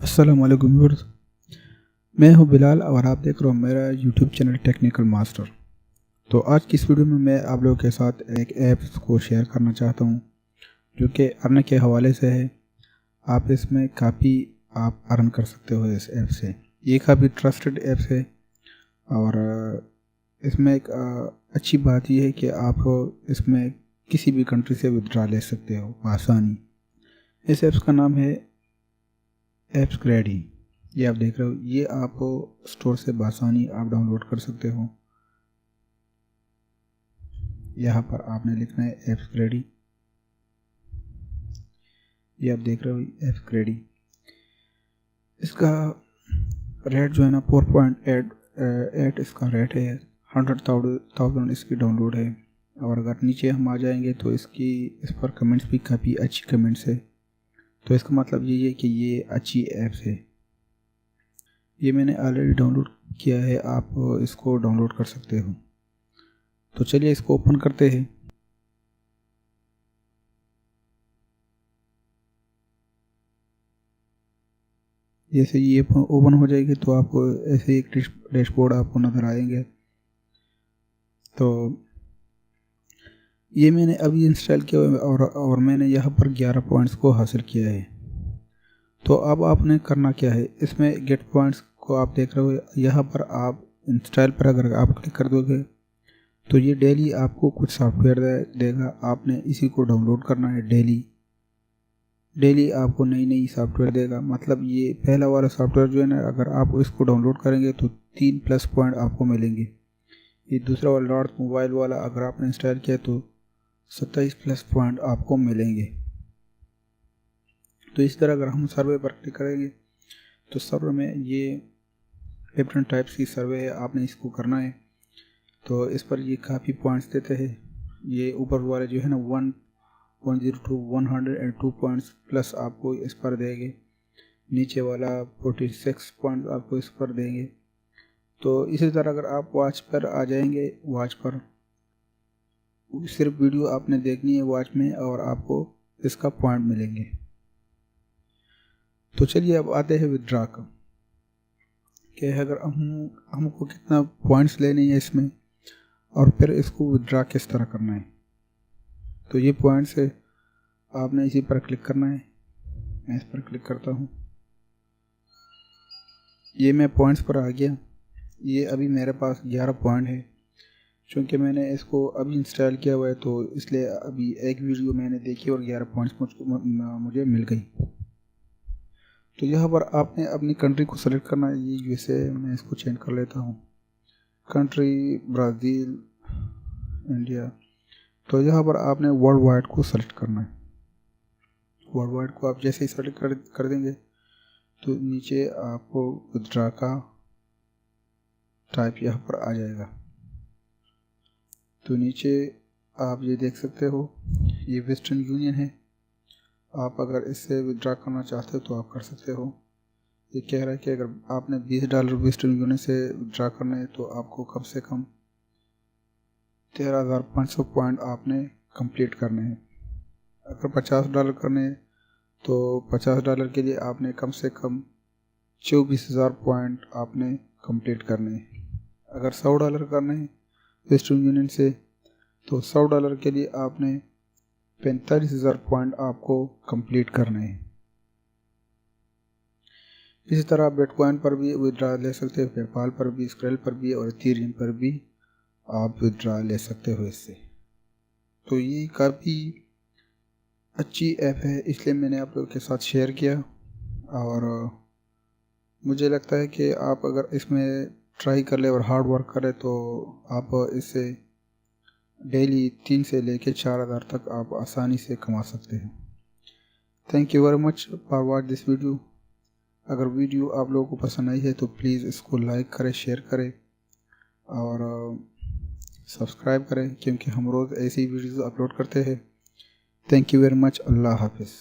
अस्सलाम वालेकुम व्यूअर्स, मैं हूं बिलाल और आप देख रहे हो मेरा यूट्यूब चैनल टेक्निकल मास्टर। तो आज की इस वीडियो में मैं आप लोगों के साथ एक ऐप को शेयर करना चाहता हूं जो कि अर्न के हवाले से है। आप इसमें काफ़ी आप अर्न कर सकते हो इस ऐप से। ये काफ़ी ट्रस्टेड ऐप है और इसमें एक अच्छी बात यह है कि आप इसमें किसी भी कंट्री से विड्रा ले सकते हो आसानी। इस ऐप्स का नाम है एप्सक्रेडी। ये आप देख रहे हो, ये आप स्टोर से बासानी आप डाउनलोड कर सकते हो। यहाँ पर आपने लिखना है एप्सक्रेडी। ये आप देख रहे हो एप्सक्रेडी। इसका रेट जो है ना 4.8 इसका रेट है। 100,000 इसकी डाउनलोड है। और अगर नीचे हम आ जाएंगे तो इस पर कमेंट्स भी काफ़ी अच्छी कमेंट्स है। तो इसका मतलब ये है कि ये अच्छी ऐप्स है। ये मैंने ऑलरेडी डाउनलोड किया है, आप इसको डाउनलोड कर सकते हो। तो चलिए इसको ओपन करते हैं। जैसे ये ओपन हो जाएगी तो आपको ऐसे एक डैशबोर्ड आपको नज़र आएंगे। तो ये मैंने अभी इंस्टॉल किया और मैंने यहाँ पर 11 पॉइंट्स को हासिल किया है। तो अब आपने करना क्या है, इसमें गेट पॉइंट्स को आप देख रहे हो, यहाँ पर आप इंस्टॉल पर अगर आप क्लिक कर दोगे तो ये डेली आपको कुछ सॉफ्टवेयर देगा। आपने इसी को डाउनलोड करना है। डेली आपको नई नई सॉफ्टवेयर देगा। मतलब ये पहला वाला सॉफ्टवेयर जो है ना, अगर आप इसको डाउनलोड करेंगे तो 3 प्लस पॉइंट आपको मिलेंगे। ये दूसरा वाला लॉर्ड मोबाइल वाला अगर आपने इंस्टॉल किया तो 27 प्लस पॉइंट आपको मिलेंगे। तो इस तरह अगर हम सर्वे पर क्लिक करेंगे तो सर्वे में ये डिफरेंट टाइप्स की सर्वे है, आपने इसको करना है। तो इस पर ये काफ़ी पॉइंट्स देते हैं। ये ऊपर वाले जो है ना 102 पॉइंट्स प्लस आपको इस पर देंगे। नीचे वाला 46 पॉइंट आपको इस पर देंगे। तो इसी तरह अगर आप वॉच पर आ जाएंगे, वॉच पर सिर्फ वीडियो आपने देखनी है वॉच में और आपको इसका पॉइंट मिलेंगे। तो चलिए अब आते हैं विड्रा का, कि अगर हमको कितना पॉइंट्स लेने हैं इसमें और फिर इसको विड्रा किस तरह करना है। तो ये पॉइंट्स है, आपने इसी पर क्लिक करना है। मैं इस पर क्लिक करता हूँ। ये मैं पॉइंट्स पर आ गया। ये अभी मेरे पास 11 पॉइंट है। चूँकि मैंने इसको अभी इंस्टॉल किया हुआ है तो इसलिए अभी एक वीडियो मैंने देखी और 11 पॉइंट्स मुझे मिल गई। तो यहाँ पर आपने अपनी कंट्री को सेलेक्ट करना है। ये यूएसए, मैं इसको चेंज कर लेता हूँ। Country Brazil, India. तो यहाँ पर आपने वर्ल्ड वाइड को सेलेक्ट करना है। वर्ल्ड वाइड को आप जैसे ही सेलेक्ट कर देंगे तो नीचे आपको विड्रा का टाइप यहाँ पर आ जाएगा। तो नीचे आप ये देख सकते हो, ये वेस्टर्न यूनियन है। आप अगर इससे विड्रा करना चाहते हो तो आप कर सकते हो। ये कह रहा है कि अगर आपने $20 वेस्टर्न यूनियन से विड्रा करना है तो आपको कम से कम 13,500 पॉइंट आपने कंप्लीट करने हैं। अगर $50 करने हैं तो $50 के लिए आपने कम से कम 24,000 पॉइंट आपने कंप्लीट करने हैं। अगर $100 करने हैं वेस्टर्न यूनियन से तो $100 के लिए आपने 45,000 पॉइंट आपको कंप्लीट करने हैं। इसी तरह आप बिटकॉइन पर भी विड्रा ले सकते हो, पेपाल पर भी, स्क्रेल पर भी और इथेरियम पर भी आप विड्रा ले सकते हो इससे। तो ये काफ़ी अच्छी ऐप है, इसलिए मैंने आप लोगों के साथ शेयर किया। और मुझे लगता है कि आप अगर इसमें ट्राई कर ले और हार्ड वर्क करें तो आप इससे डेली 3 से लेकर 4,000 तक आप आसानी से कमा सकते हैं। Thank you very much for watch this video. अगर वीडियो आप लोगों को पसंद आई है तो प्लीज़ इसको लाइक करें, शेयर करें और सब्सक्राइब करें, क्योंकि हम रोज़ ऐसी वीडियोज़ अपलोड करते हैं। Thank you very much. अल्लाह हाफिज़।